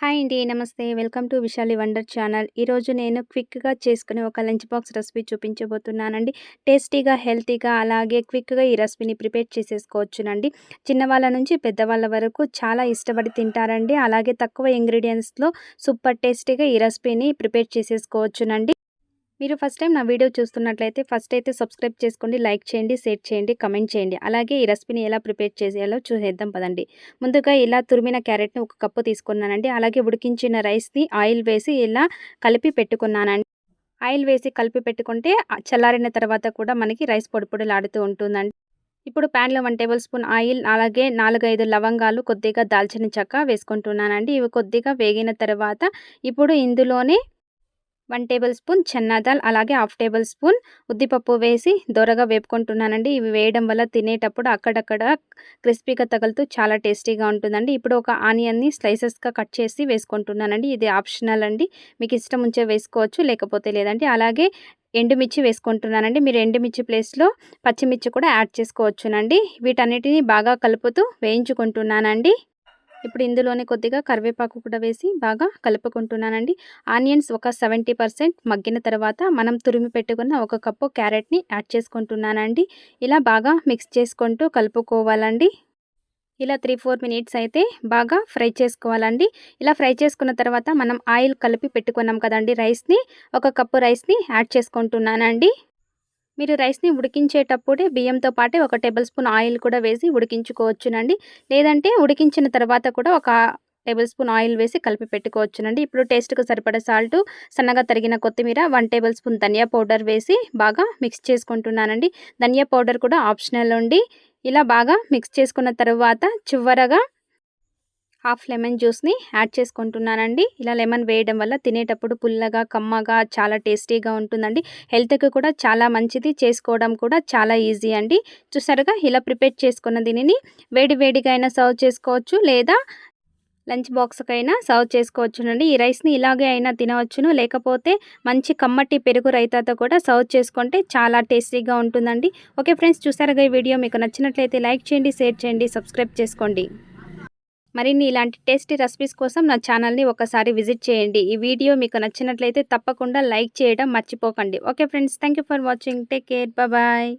Hi అండి. నమస్తే. Welcome to Vishali wonder channel. ఈరోజు నేను క్విక్‌గా చేసుకునే ఒక లంచ్ బాక్స్ రెసిపీ చూపించబోతున్నానండి. టేస్టీగా, హెల్తీగా అలాగే క్విక్‌గా ఈ రెసిపీని ప్రిపేర్ చేసేసుకోవచ్చునండి. చిన్నవాళ్ళ నుంచి పెద్దవాళ్ళ వరకు చాలా ఇష్టపడి తింటారండి. అలాగే తక్కువ ఇంగ్రీడియెంట్స్‌లో సూపర్ టేస్టీగా ఈ రెసిపీని ప్రిపేర్ చేసేసుకోవచ్చునండి. మీరు ఫస్ట్ టైం నా వీడియో చూస్తున్నట్లయితే ఫస్ట్ అయితే సబ్స్క్రైబ్ చేసుకోండి, లైక్ చేయండి, షేర్ చేయండి, కమెంట్ చేయండి. అలాగే ఈ రెసిపీని ఎలా ప్రిపేర్ చేసేయాలో చూసేద్దాం పదండి. ముందుగా ఇలా తురిమిన క్యారెట్‌ని ఒక కప్పు తీసుకున్నానండి. అలాగే ఉడికించిన రైస్‌ని ఆయిల్ వేసి ఇలా కలిపి పెట్టుకున్నానండి. ఆయిల్ వేసి కలిపి పెట్టుకుంటే చల్లారిన తర్వాత కూడా మనకి రైస్ పొడి పొడిలాడుతూ ఉంటుందండి. ఇప్పుడు ప్యాన్‌లో 1 టేబుల్ స్పూన్ ఆయిల్, అలాగే 4, 5 లవంగాలు, కొద్దిగా దాల్చిన చెక్క వేసుకుంటున్నానండి. ఇవి కొద్దిగా వేగిన తర్వాత ఇప్పుడు ఇందులోనే 1 టేబుల్ స్పూన్ చెన్నా దాల్, అలాగే హాఫ్ టేబుల్ స్పూన్ ఉద్దిపప్పు వేసి దోరగా వేపుకుంటున్నానండి. ఇవి వేయడం వల్ల తినేటప్పుడు అక్కడక్కడ క్రిస్పీగా తగులుతూ చాలా టేస్టీగా ఉంటుందండి. ఇప్పుడు ఒక ఆనియన్‌ని స్లైసెస్‌గా కట్ చేసి వేసుకుంటున్నానండి. ఇది ఆప్షనల్ అండి. మీకు ఇష్టం ఉంటే వేసుకోవచ్చు, లేకపోతే లేదండి. అలాగే ఎండుమిర్చి వేసుకుంటున్నానండి. మీరు ఎండుమిర్చి ప్లేస్‌లో పచ్చిమిర్చి కూడా యాడ్ చేసుకోవచ్చునండి. వీటన్నిటిని బాగా కలుపుతూ వేయించుకుంటున్నానండి. ఇప్పుడు ఇందులోనే కొద్దిగా కరివేపాకు కూడా వేసి బాగా కలుపుకుంటున్నానండి. ఆనియన్స్ ఒక 70% మగ్గిన తర్వాత మనం తురిమి పెట్టుకున్న ఒక కప్పు క్యారెట్‌ని యాడ్ చేసుకుంటున్నానండి. ఇలా బాగా మిక్స్ చేసుకుంటూ కలుపుకోవాలండి. ఇలా 3, 4 మినిట్స్ అయితే బాగా ఫ్రై చేసుకోవాలండి. ఇలా ఫ్రై చేసుకున్న తర్వాత మనం ఆయిల్ కలిపి పెట్టుకున్నాం కదండీ రైస్‌ని, ఒక కప్పు రైస్‌ని యాడ్ చేసుకుంటున్నానండి. మీరు రైస్‌ని ఉడికించేటప్పుడే బియ్యంతో పాటే ఒక టేబుల్ స్పూన్ ఆయిల్ కూడా వేసి ఉడికించుకోవచ్చునండి. లేదంటే ఉడికించిన తర్వాత కూడా ఒక టేబుల్ స్పూన్ ఆయిల్ వేసి కలిపి పెట్టుకోవచ్చునండి. ఇప్పుడు టేస్ట్‌కు సరిపడా సాల్టు, సన్నగా తరిగిన కొత్తిమీర, 1 టేబుల్ స్పూన్ ధనియా పౌడర్ వేసి బాగా మిక్స్ చేసుకుంటున్నానండి. ధనియా పౌడర్ కూడా ఆప్షనల్ అండి. ఇలా బాగా మిక్స్ చేసుకున్న తరువాత చివరగా హాఫ్ లెమన్ జ్యూస్‌ని యాడ్ చేసుకుంటున్నానండి. ఇలా లెమన్ వేయడం వల్ల తినేటప్పుడు పుల్లగా, కమ్మగా చాలా టేస్టీగా ఉంటుందండి. హెల్త్‌కి కూడా చాలా మంచిది. చేసుకోవడం కూడా చాలా ఈజీ అండి. చూసారుగా ఇలా ప్రిపేర్ చేసుకున్న దీనిని వేడి వేడిగా అయినా సర్వ్ చేసుకోవచ్చు, లేదా లంచ్ బాక్స్‌కైనా సర్వ్ చేసుకోవచ్చునండి. ఈ రైస్‌ని ఇలాగే అయినా తినవచ్చును. లేకపోతే మంచి కమ్మటి పెరుగు రైతాతో కూడా సర్వ్ చేసుకుంటే చాలా టేస్టీగా ఉంటుందండి. ఓకే ఫ్రెండ్స్, చూసారుగా ఈ వీడియో మీకు నచ్చినట్లయితే లైక్ చేయండి, షేర్ చేయండి, సబ్స్క్రైబ్ చేసుకోండి. మరిన్ని ఇలాంటి టేస్టీ రెసిపీస్ కోసం నా ఛానల్‌ని ఒకసారి విజిట్ చేయండి. ఈ వీడియో మీకు నచ్చినట్లయితే తప్పకుండా లైక్ చేయడం మర్చిపోకండి. Okay friends, thank you for watching. Take care. Bye.